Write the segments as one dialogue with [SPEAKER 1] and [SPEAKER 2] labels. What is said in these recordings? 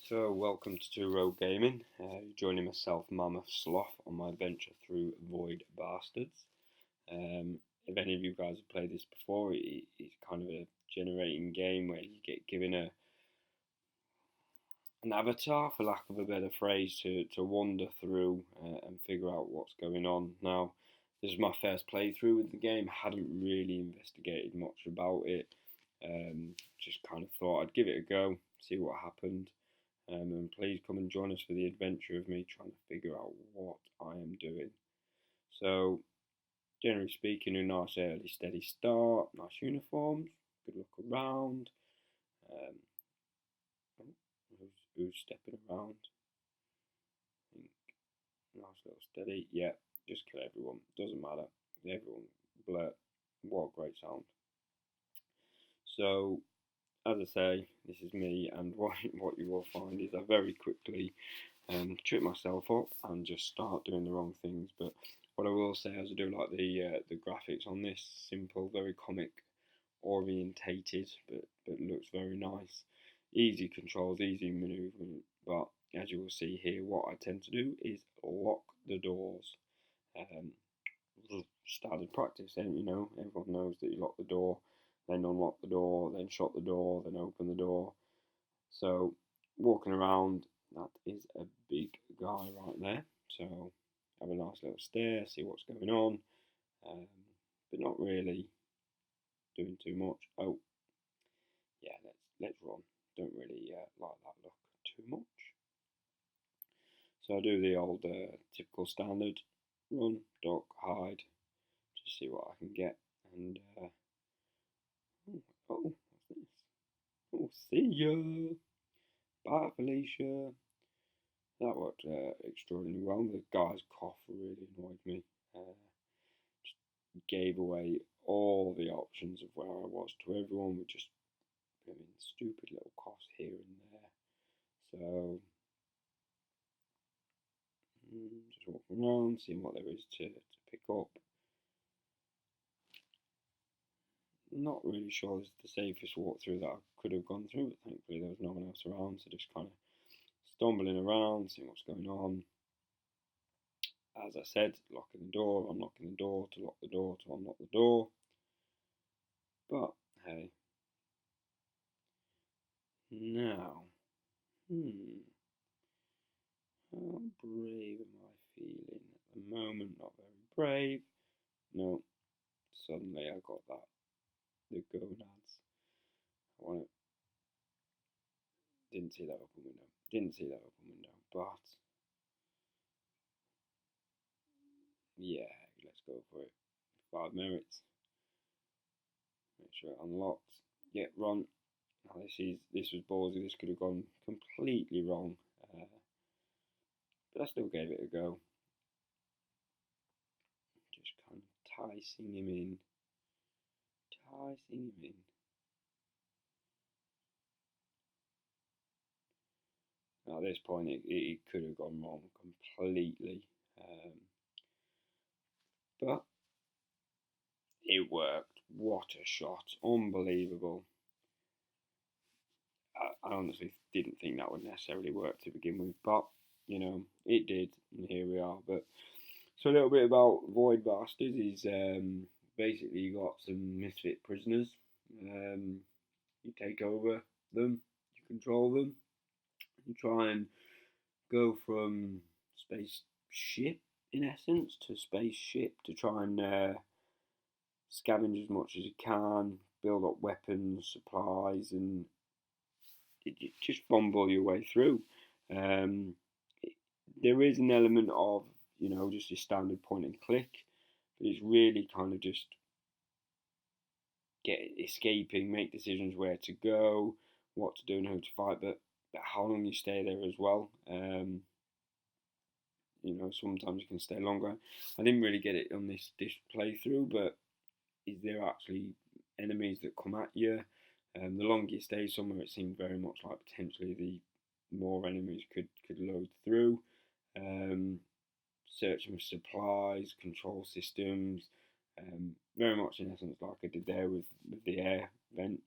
[SPEAKER 1] So, welcome to Two Road Gaming. Joining myself, Mammothsloth, on my adventure through Void Bastards. If any of you guys have played this before, it's kind of a generating game where you get given an avatar, for lack of a better phrase, to wander through and figure out what's going on. Now, this is my first playthrough with the game. I hadn't really investigated much about it. Just kind of thought I'd give it a go, see what happened. And please come and join us for the adventure of me trying to figure out what I am doing. So, generally speaking, a nice early steady start, nice uniforms, good look around. Um, who's stepping around? I think nice little steady. Yeah, just kill everyone. Doesn't matter. Everyone blur. What a great sound. So, as I say, this is me, and what you will find is I very quickly trip myself up and just start doing the wrong things. But what I will say is I do like the graphics on this. Simple, very comic orientated, but looks very nice. Easy controls, easy movement. But as you will see here, what I tend to do is lock the doors. Um, Standard practice, and everyone knows that you lock the door, then unlock the door, then shut the door, then open the door. So walking around, that is a big guy right there. So have a nice little stare, see what's going on, um, but not really doing too much. Oh, yeah, let's run. Don't really like that look too much. So I do the old typical standard run, duck, hide, just see what I can get. And what's this? Oh, see ya. Bye, Felicia. That worked extraordinarily well. The guy's cough really annoyed me. Just gave away all the options of where I was to everyone with just stupid little coughs here and there. So, just walking around, seeing what there is to pick up. Not really sure this is the safest walkthrough that I could have gone through, but thankfully there was no one else around, so just kind of stumbling around, seeing what's going on. As I said, locking the door, unlocking the door, to lock the door, to unlock the door. But, hey. Now, how brave am I feeling at the moment? Not very brave. No, suddenly I got that. The gonads. I want it. Didn't see that open window. Didn't see that open window. But, yeah, let's go for it. 5 merits. Make sure it unlocks. Yeah, run. Now this was ballsy. This could have gone completely wrong. But I still gave it a go. Just kind of enticing him in. Now, at this point, it could have gone wrong completely. But it worked. What a shot. Unbelievable. I honestly didn't think that would necessarily work to begin with, but it did, and here we are. But so a little bit about Void Bastards is basically you got some misfit prisoners. You take over them, you control them, you try and go from spaceship in essence to spaceship to try and scavenge as much as you can, build up weapons, supplies, and just fumble your way through. There is an element of just your standard point and click, but it's really kind of just escaping, make decisions where to go, what to do, and who to fight, but how long you stay there as well. Sometimes you can stay longer. I didn't really get it on this playthrough, but is there actually enemies that come at you? The longer you stay somewhere, it seemed very much like potentially the more enemies could load through. Searching for supplies, control systems, very much in essence like I did there with the air vent.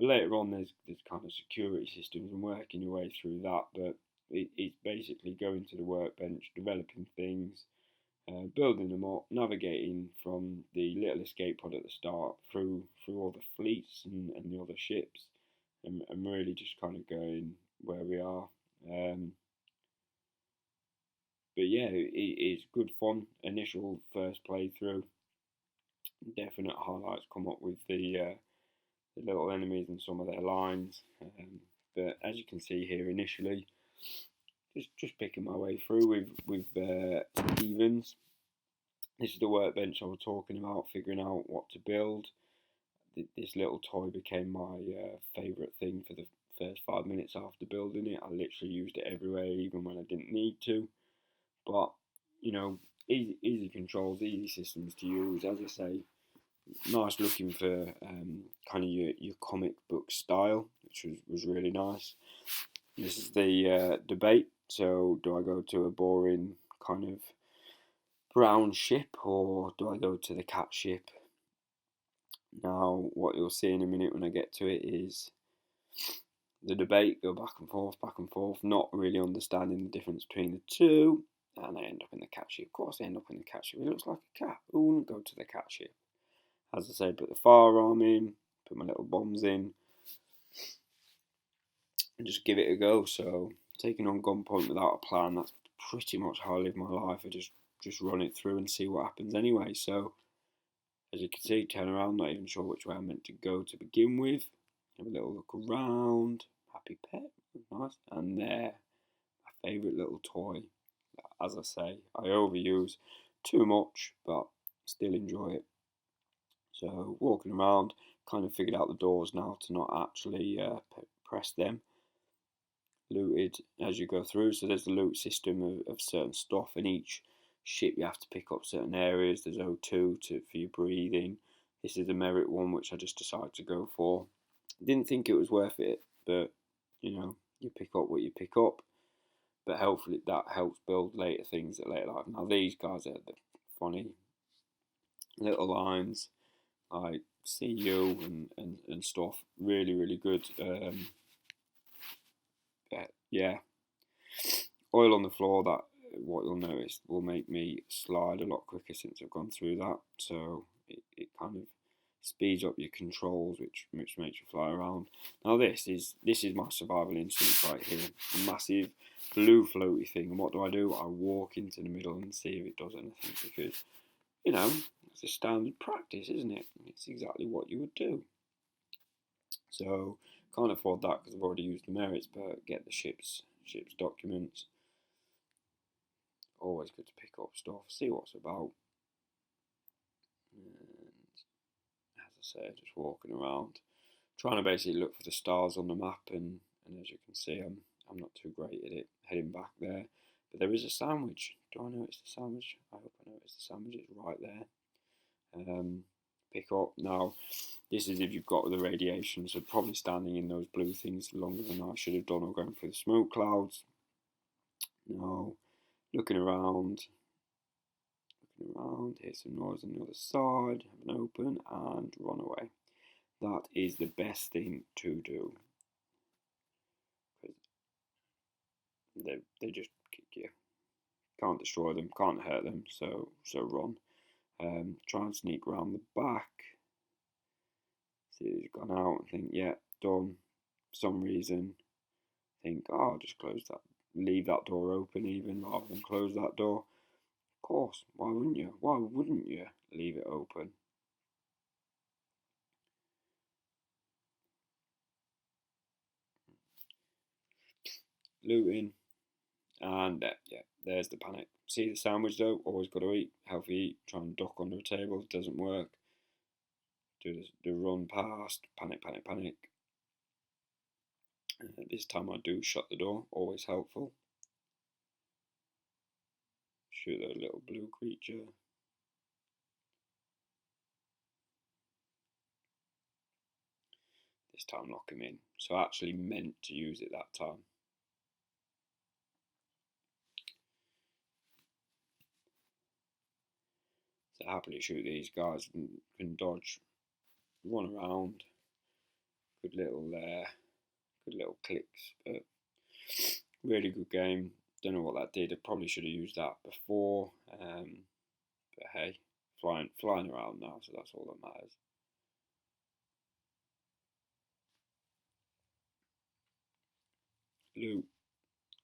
[SPEAKER 1] Later on, there's kind of security systems and working your way through that, but it's basically going to the workbench, developing things, building them up, navigating from the little escape pod at the start through all the fleets and the other ships, and really just kind of going where we are. Um, but yeah, it's good fun. Initial first playthrough, definite highlights come up with the little enemies and some of their lines. But as you can see here, initially, just picking my way through with Stevens. This is the workbench I was talking about, figuring out what to build. This little toy became my favourite thing for the first 5 minutes after building it. I literally used it everywhere, even when I didn't need to. But, you know, easy controls, easy systems to use. As I say, nice looking for kind of your comic book style, which was really nice. This is the debate. So, do I go to a boring kind of brown ship, or do I go to the cat ship? Now, what you'll see in a minute when I get to it is the debate, go back and forth, not really understanding the difference between the two, and I end up in the cat ship. Of course, I end up in the cat ship. It looks like a cat. Who wouldn't go to the cat ship? As I say, put the firearm in, put my little bombs in, and just give it a go. So, taking on gunpoint without a plan, that's pretty much how I live my life. I just run it through and see what happens anyway. So, as you can see, turn around, not even sure which way I'm meant to go to begin with. Have a little look around. Happy pet, nice. And there, my favourite little toy. As I say, I overuse too much, but still enjoy it. So walking around, kind of figured out the doors now to not actually press them. Looted as you go through, so there's the loot system of certain stuff, and each ship you have to pick up certain areas. There's O2 for your breathing. This is the merit one, which I just decided to go for. Didn't think it was worth it, but you know, you pick up what you pick up. But hopefully that helps build later things at later life. Now these guys are the funny little lines like see you and stuff. Really, really good. Yeah. Oil on the floor, that what you'll notice will make me slide a lot quicker since I've gone through that. So it kind of speeds up your controls, which makes you fly around. Now this is my survival instinct right here. A massive blue floaty thing. And what do? I walk into the middle and see if it does anything, because, you know, it's a standard practice, isn't it? It's exactly what you would do. So can't afford that because I've already used the merits, but get the ship's documents. Always good to pick up stuff, see what's about. And as I say, just walking around, trying to basically look for the stars on the map, and as you can see, I'm not too great at it. Heading back there, but there is a sandwich. Do I notice the sandwich? I hope I notice the sandwich. It's right there. Pick up. Now, this is if you've got the radiation, so probably standing in those blue things longer than I should have done, or going through the smoke clouds. Now, looking around, hear some noise on the other side, have an open, and run away. That is the best thing to do. They just kick you. Can't destroy them, can't hurt them, so run. Try and sneak around the back. See he's gone out and think, yeah, done. For some reason, think, oh, I'll just close that, leave that door open even, rather than close that door. Of course, why wouldn't you? Why wouldn't you leave it open? Looting, and yeah, there's the panic. See the sandwich though, always got to eat, healthy eat, try and duck under a table, doesn't work. Do the run past, panic. This time I do shut the door, always helpful. Shoot that little blue creature. This time lock him in. So I actually meant to use it that time. So happily shoot these guys and can dodge, run around, good little clicks. But really good game. Don't know what that did. I probably should have used that before. But hey, flying around now, so that's all that matters. Loot,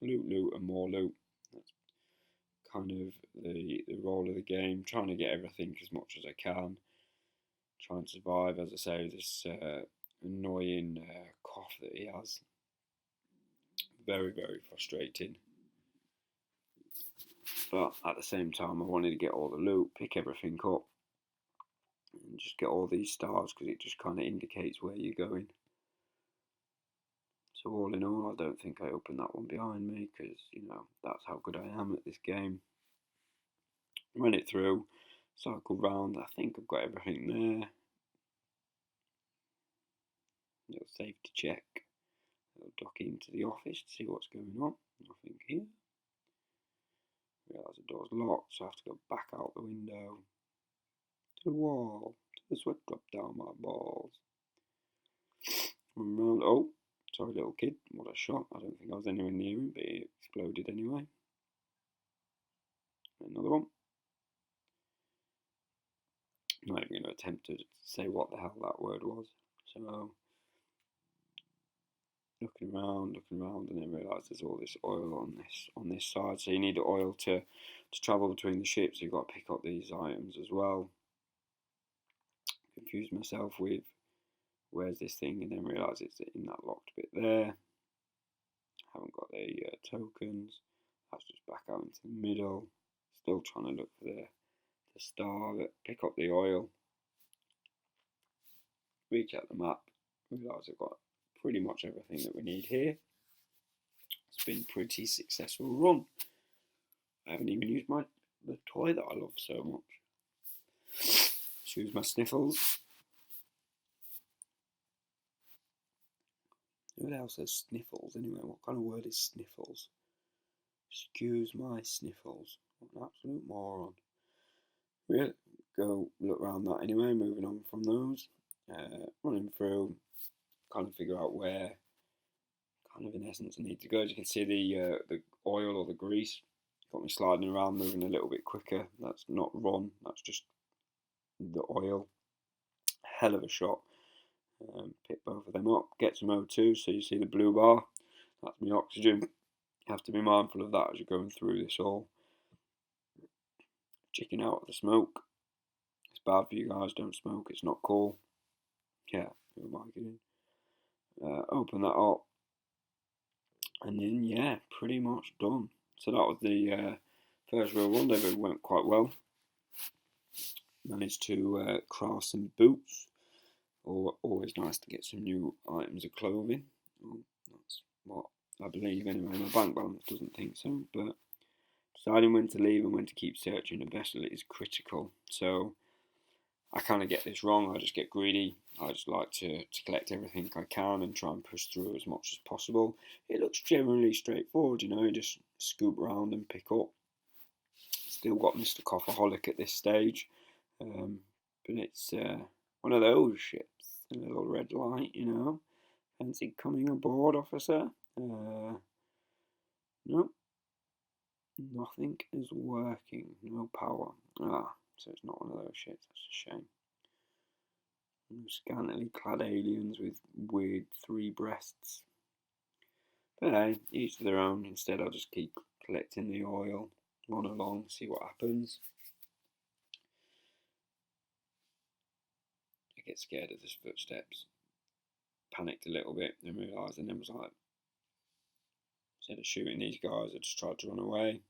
[SPEAKER 1] loot, and more loot. That's kind of the role of the game. Trying to get everything as much as I can. Trying to survive, as I say, this annoying cough that he has. Very, very frustrating. But at the same time, I wanted to get all the loot, pick everything up, and just get all these stars because it just kind of indicates where you're going. So all in all, I don't think I opened that one behind me because, that's how good I am at this game. Run it through, cycle round. I think I've got everything there. Little safety check. Little duck into the office to see what's going on. Nothing here. Realise the door's locked, so I have to go back out the window. To the wall. To the sweat drop down my balls. Run round. Oh, sorry, little kid. What a shot. I don't think I was anywhere near him, but it exploded anyway. Another one. I'm not even going to attempt to say what the hell that word was. So, looking around, and then realise there's all this oil on this side. So you need oil to travel between the ships. So you've got to pick up these items as well. Confused myself with where's this thing, and then realise it's in that locked bit there. Haven't got the tokens. That's just back out into the middle. Still trying to look for the star. Pick up the oil. Reach out the map. Realise I've got pretty much everything that we need here. It's been a pretty successful run. I haven't even used the toy that I love so much. Choose my sniffles. Who else says sniffles anyway? What kind of word is sniffles? Excuse my sniffles. What an absolute moron. We'll go look around that anyway, moving on from those. Running through, kind of figure out where, kind of in essence, I need to go. As you can see, the oil or the grease got me sliding around, moving a little bit quicker. That's not run, that's just the oil. Hell of a shot. Pick both of them up, get some O2, so you see the blue bar, that's my oxygen. You have to be mindful of that as you're going through this all. Chicken out of the smoke. It's bad for you guys, don't smoke, it's not cool. Yeah, who am I kidding? Open that up, and then yeah, pretty much done. So that was the first real rendezvous. It went quite well. Managed to craft some boots. Always nice to get some new items of clothing. Well, that's what I believe anyway. My bank balance doesn't think so, but deciding when to leave and when to keep searching a vessel is critical. So I kind of get this wrong. I just get greedy. I just like to collect everything I can and try and push through as much as possible. It looks generally straightforward, you just scoop around and pick up. Still got Mr. Coffeeholic at this stage, but it's one of those ships. A little red light, Fancy coming aboard, officer? No, nothing is working. No power. So it's not one of those ships. That's a shame. Scantily clad aliens with weird 3 breasts. But hey, each to their own. Instead, I'll just keep collecting the oil, run along, see what happens. I get scared of his footsteps. Panicked a little bit, then realised, and then was like, instead of shooting these guys, I just tried to run away.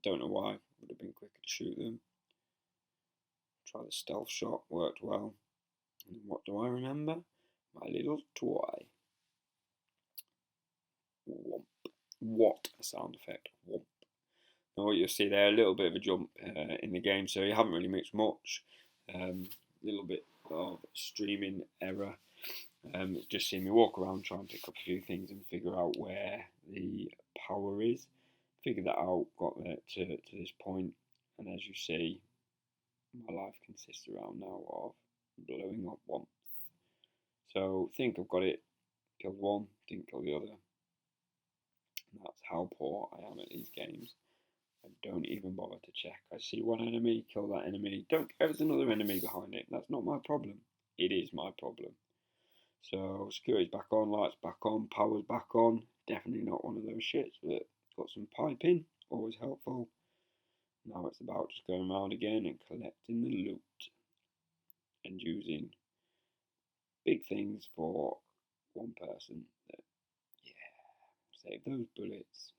[SPEAKER 1] Don't know why. Would have been quicker to shoot them. Try the stealth shot, worked well. And what do I remember? My little toy. Womp. What a sound effect. Womp. Now what you'll see there, a little bit of a jump in the game, so you haven't really mixed much. A little bit of streaming error. Just seen me walk around, try and pick up a few things and figure out where the power is. Figured that out, got there to this point, and as you see, my life consists around now of blowing up once. So I think I've got it Killed one, didn't kill the other. And that's how poor I am at these games. I don't even bother to check. I see one enemy, kill that enemy. Don't care if there's another enemy behind it. That's not my problem. It is my problem. So security's back on, lights back on, power's back on. Definitely not one of those shits, but got some piping, always helpful. Now it's about just going around again and collecting the loot and using big things for one person. That, yeah, save those bullets.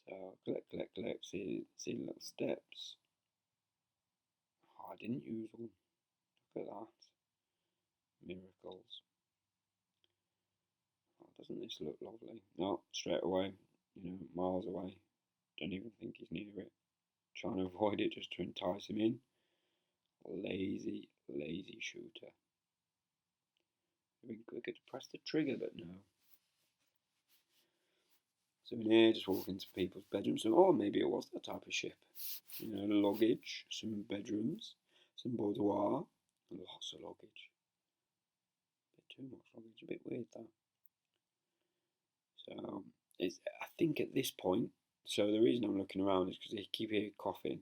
[SPEAKER 1] So collect, see little steps. Oh, I didn't use them. Look at that. Miracles. Oh, doesn't this look lovely? No, straight away, miles away. Don't even think he's near it. Trying to avoid it just to entice him in. Lazy shooter. I've been quicker to press the trigger, but no. So in here, just walk into people's bedrooms. Or maybe it was that type of ship. Luggage, some bedrooms, some boudoir, lots of luggage. A bit too much luggage, a bit weird that. So I think at this point, so the reason I'm looking around is because I keep hearing coughing.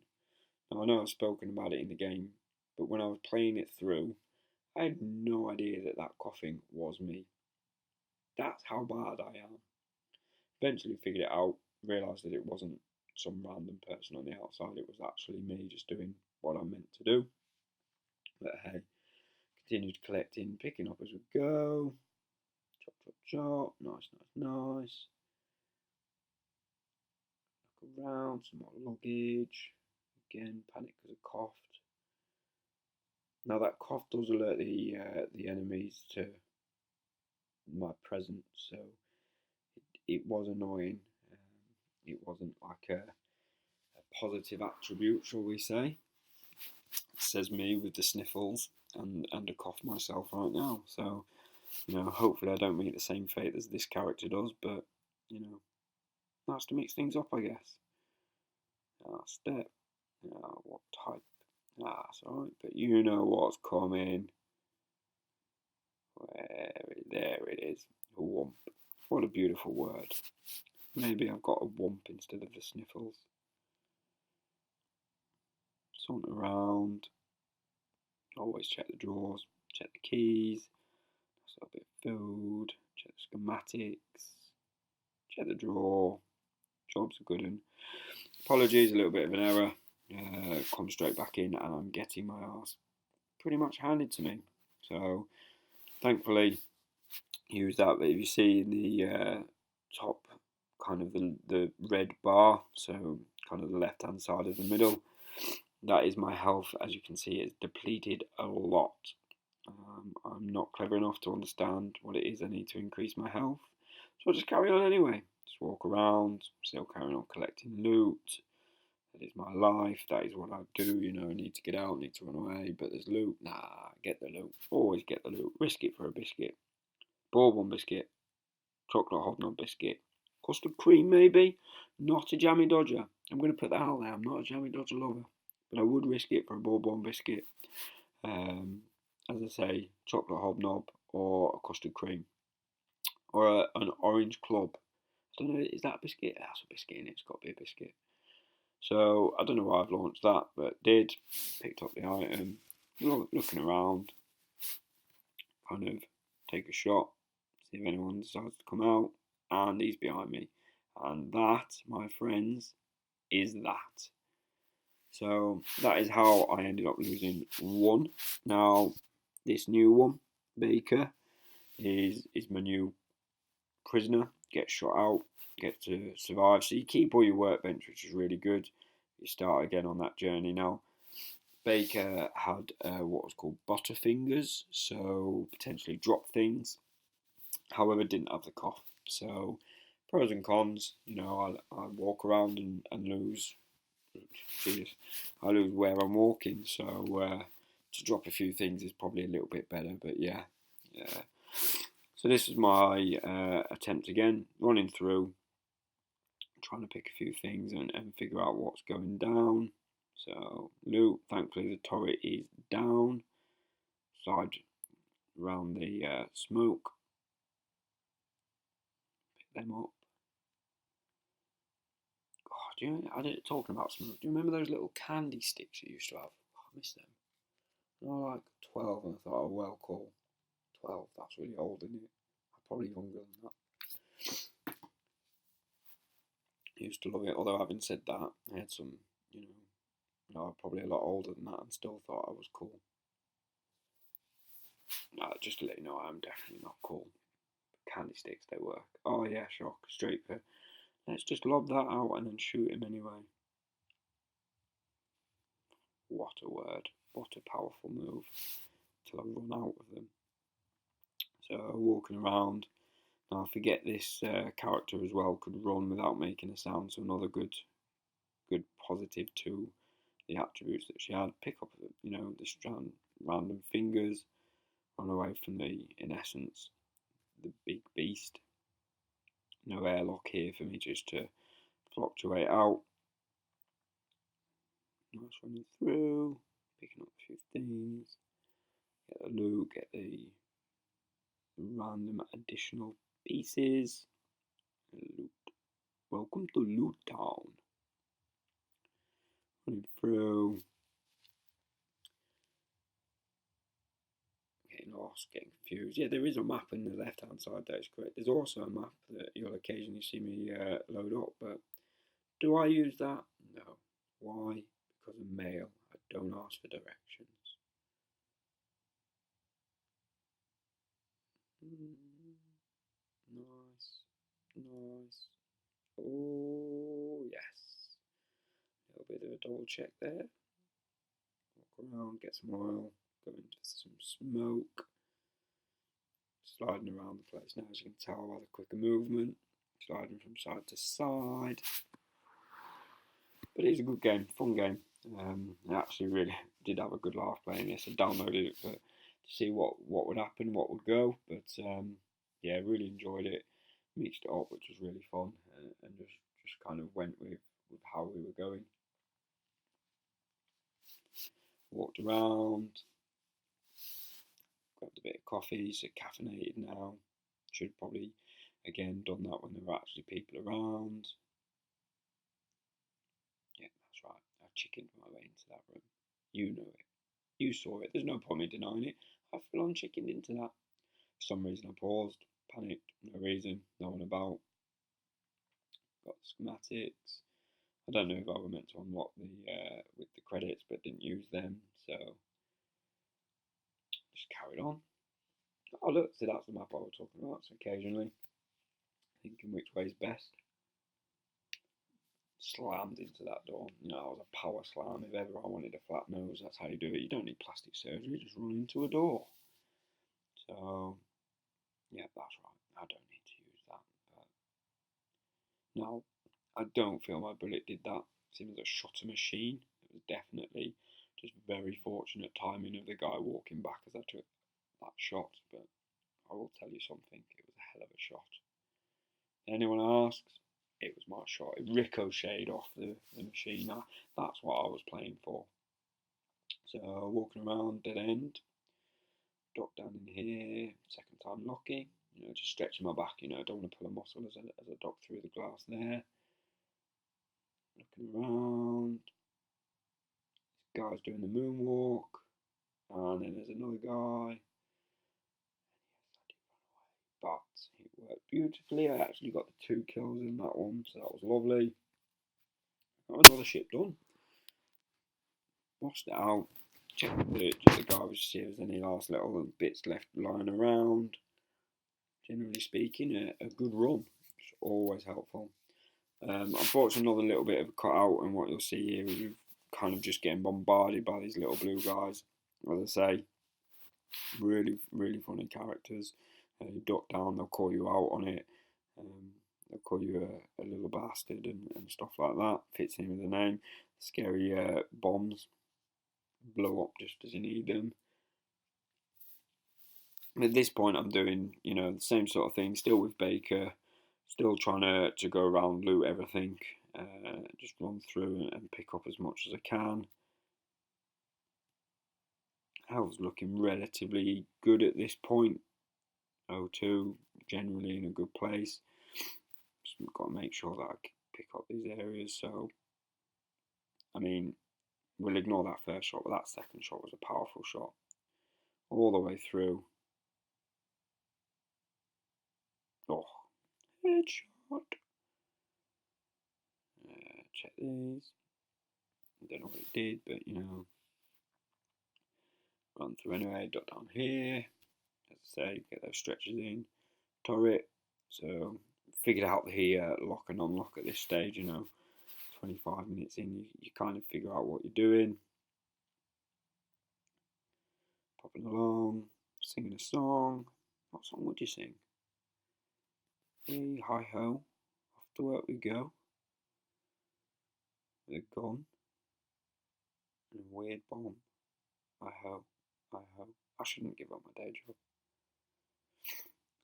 [SPEAKER 1] Now I know I've spoken about it in the game, but when I was playing it through, I had no idea that coughing was me. That's how bad I am. Eventually figured it out, realised that it wasn't some random person on the outside, it was actually me just doing what I'm meant to do. But hey, continued collecting, picking up as we go. Chop, nice. Look around, some more luggage. Again, panic because I coughed. Now that cough does alert the enemies to my presence, so it was annoying. It wasn't like a positive attribute, shall we say. It says me with the sniffles and a cough myself right now. So, hopefully I don't meet the same fate as this character does, but, nice to mix things up, I guess. Step. What type? That's alright, but you know what's coming. There it is. A womp. What a beautiful word. Maybe I've got a womp instead of the sniffles. Saunter around. Always check the drawers. Check the keys. That's a bit of food. Check the schematics. Check the drawer. Job's a good one. Apologies, a little bit of an error. Come straight back in and I'm getting my ass pretty much handed to me. So, thankfully, use that. But if you see in the top, kind of the red bar, so kind of the left hand side of the middle, that is my health. As you can see, it's depleted a lot. I'm not clever enough to understand what it is I need to increase my health, so I'll just carry on anyway. Just walk around, still carrying on collecting loot. That is my life. That is what I do. I need to get out, need to run away, but there's loot. Nah, get the loot. Always get the loot. Risk it for a biscuit. Bourbon biscuit. Chocolate hobnob biscuit. Custard cream, maybe. Not a jammy dodger. I'm going to put that out there. I'm not a jammy dodger lover, but I would risk it for a bourbon biscuit. As I say, chocolate hobnob or a custard cream or an orange club. I don't know, is that a biscuit? That's a biscuit in it. It's got to be a biscuit. So I don't know why I've launched that, but did. Picked up the item, looking around, kind of take a shot, see if anyone decides to come out, and he's behind me. And that, my friends, is that. So that is how I ended up losing one. Now, this new one, Baker, is my new prisoner. Gets shot out, gets to survive. So you keep all your workbench, which is really good. You start again on that journey now. Baker had what was called butterfingers, so potentially drop things. However, didn't have the cough. So pros and cons. I walk around and lose. I lose where I'm walking. So to drop a few things is probably a little bit better. But yeah. So this is my attempt again, running through, trying to pick a few things and figure out what's going down. So loot, thankfully the turret is down. Side around the smoke. Pick them up. Oh, do you? Talking about smoke. Do you remember those little candy sticks you used to have? Oh, I miss them. I was like 12, and I thought, oh well, cool. 12. That's really old, isn't it? I'm probably younger than that. I used to love it. Although having said that, I had some, probably a lot older than that, and still thought I was cool. Just to let you know, I'm definitely not cool. Candy sticks, they work. Oh yeah, shock, straight for. Let's just lob that out and then shoot him anyway. What a word. What a powerful move. Till I run out of them. So walking around. Now I forget this character as well could run without making a sound. So another good positive to the attributes that she had. Pick up, the strand, random fingers. Run away from in essence, the big beast. No airlock here for me just to fluctuate out. Nice running through, picking up a few things. Get the loot, get the random additional pieces. Loot. Welcome to Loot Town. Running through. Getting lost, getting confused. Yeah, there is a map on the left hand side, that is correct. There's also a map that you'll occasionally see me load up, but do I use that? No. Why? Because I'm male. I don't ask for directions. Nice. Nice. Oh, yes. A little bit of a double check there. Walk around, get some oil, go into some smoke. Sliding around the place now, as you can tell by the quicker movement. Sliding from side to side. But it is a good game, fun game. I actually really did have a good laugh playing this. I downloaded it to see what would happen, what would go. But yeah, really enjoyed it. Mixed it up, which was really fun, and just kind of went with how we were going. Walked around, grabbed a bit of coffee, so caffeinated now. Should probably again done that when there were actually people around. Yeah, that's right. I chickened my way into that room. You know it. You saw it. There's no point in denying it. I full on chickened into that. For some reason I paused, panicked, no reason, no one about. Got the schematics. I don't know if I were meant to unlock with the credits, but didn't use them, so just carried on. Oh look, so that's the map I was talking about. So occasionally, thinking which way is best. Slammed into that door. I was a power slam. If ever I wanted a flat nose, that's how you do it. You don't need plastic surgery, just run into a door. So, yeah, that's right. I don't need to use that. But no, I don't feel my bullet did that. It seems a shutter machine. It was definitely just very fortunate timing of the guy walking back as I took that shot. But I will tell you something, it was a hell of a shot. Anyone asks, it was my shot. It ricocheted off the machine. That's what I was playing for. So walking around, dead end. Duck down in here, second time locking. Just stretching my back. Don't want to pull a muscle as I duck through the glass there. Looking around. This guy's doing the moonwalk. And then there's another guy. But it worked beautifully. I actually got the 2 kills in that one, so that was lovely. Got another ship done. Washed it out. Checked the garbage to see if there's any last little bits left lying around. Generally speaking, a good run. It's always helpful. Unfortunately, another little bit of a cut out, and what you'll see here is you're kind of just getting bombarded by these little blue guys. As I say, really, really funny characters. You duck down, they'll call you out on it. They'll call you a little bastard and stuff like that. Fits in with the name. Scary bombs blow up just as you need them. At this point, I'm doing the same sort of thing. Still with Baker. Still trying to go around, loot everything. Just run through and pick up as much as I can. Health's looking relatively good at this point. 0-2, generally in a good place. Just got to make sure that I pick up these areas. So, I mean, we'll ignore that first shot, but that second shot was a powerful shot. All the way through. Oh, headshot. Check these. I don't know what it did, but you know, run through anyway. Dot down here. As I say, get those stretches in. Turret. So, figured out the lock and unlock at this stage, you know. 25 minutes in, you kind of figure out what you're doing. Popping along, singing a song. What song would you sing? Hey, hi ho, off to work we go. With a gun and a weird bomb. Hi ho, hi ho. I shouldn't give up my day job.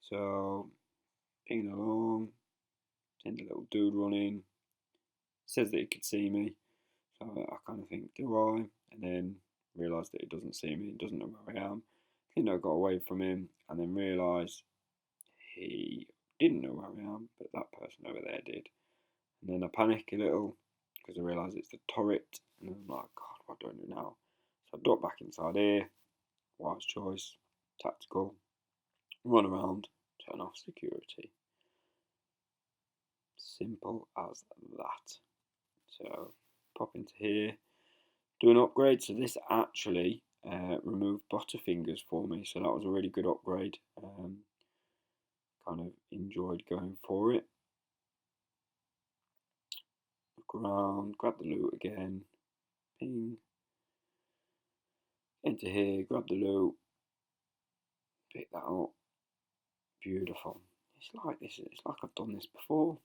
[SPEAKER 1] So, pinging along, send a little dude running. Says that he could see me. So I kind of think, do I? And then realise that he doesn't see me, doesn't know where I am. I think I got away from him, and then realise he didn't know where I am, but that person over there did. And then I panic a little because I realise it's the turret, and I'm like, God, what do I do now? So I duck back inside here. Wise choice, tactical. Run around, turn off security. Simple as that. So pop into here, do an upgrade. So this actually removed Butterfingers for me, so that was a really good upgrade. Kind of enjoyed going for it. Look around, grab the loot again, ping, into here, grab the loot, pick that up. Beautiful. It's like this. It's like I've done this before.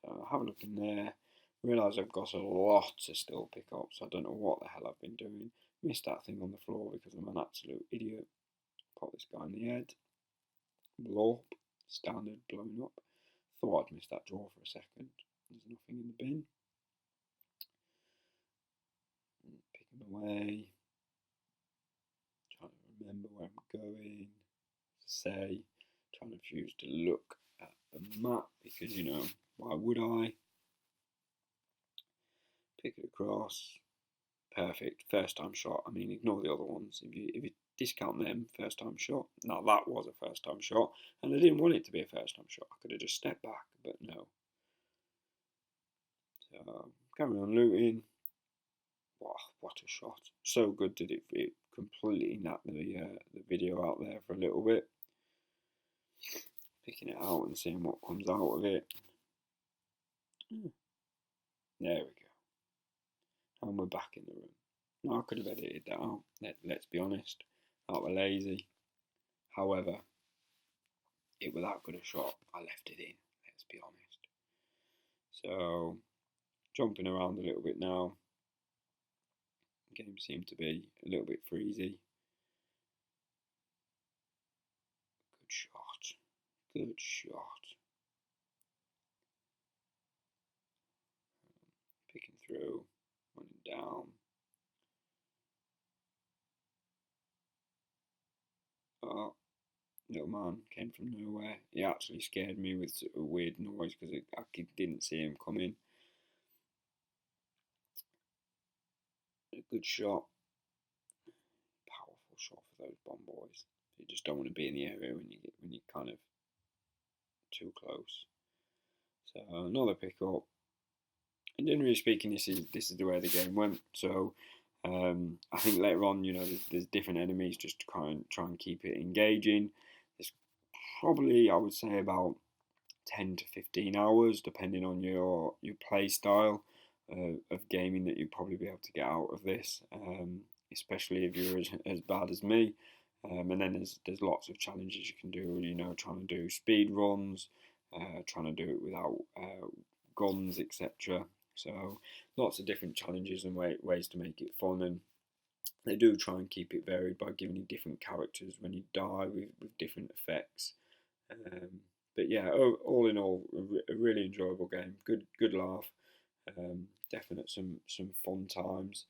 [SPEAKER 1] So have a look in there. Realise I've got a lot to still pick up, so I don't know what the hell I've been doing. Missed that thing on the floor because I'm an absolute idiot. Pop this guy in the head. Blow up. Standard blown up. Thought I'd missed that drawer for a second. There's nothing in the bin. Pick him away. Trying to remember where I'm going. Say, trying to refuse to look at the map because, you know, why would I? Pick it across. Perfect. First time shot. I mean, ignore the other ones. If you discount them, first time shot. Now that was a first time shot, and I didn't want it to be a first time shot. I could have just stepped back, but no. So carry on looting. Wow, what a shot! So good did it completely knocked the video out there for a little bit. Picking it out and seeing what comes out of it. There we go. And we're back in the room. Now I could have edited that out. Let's be honest. That were lazy. However, it was that good a shot. I left it in. Let's be honest. So jumping around a little bit now. The game seemed to be a little bit freezy. Good shot. Good shot. Picking through. Running down. Oh, little man came from nowhere. He actually scared me with a weird noise because I didn't see him coming. A good shot. Powerful shot for those bomb boys. You just don't want to be in the area when you're kind of too close. So another pickup. And generally speaking, this is the way the game went. So I think later on, you know, there's different enemies just to try and keep it engaging. There's probably, I would say, about 10 to 15 hours, depending on your play style of gaming, that you'd probably be able to get out of this, especially if you're as bad as me. And then there's lots of challenges you can do, you know, trying to do speed runs, trying to do it without guns, etc. So lots of different challenges and ways to make it fun, and they do try and keep it varied by giving you different characters when you die with different effects. But yeah, all in all, a really enjoyable game. Good laugh. Definite some fun times.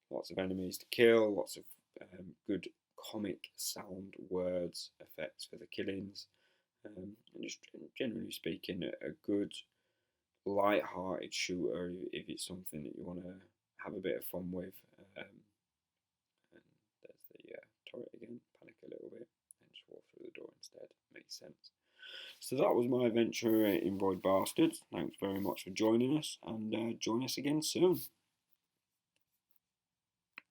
[SPEAKER 1] Lots of enemies to kill. Lots of good comic sound words effects for the killings, and just generally speaking, a good light-hearted shooter if it's something that you want to have a bit of fun with. And there's the turret again. Panic a little bit and just walk through the door instead. Makes sense. So that was my adventure in Void Bastards. Thanks very much for joining us, and join us again soon.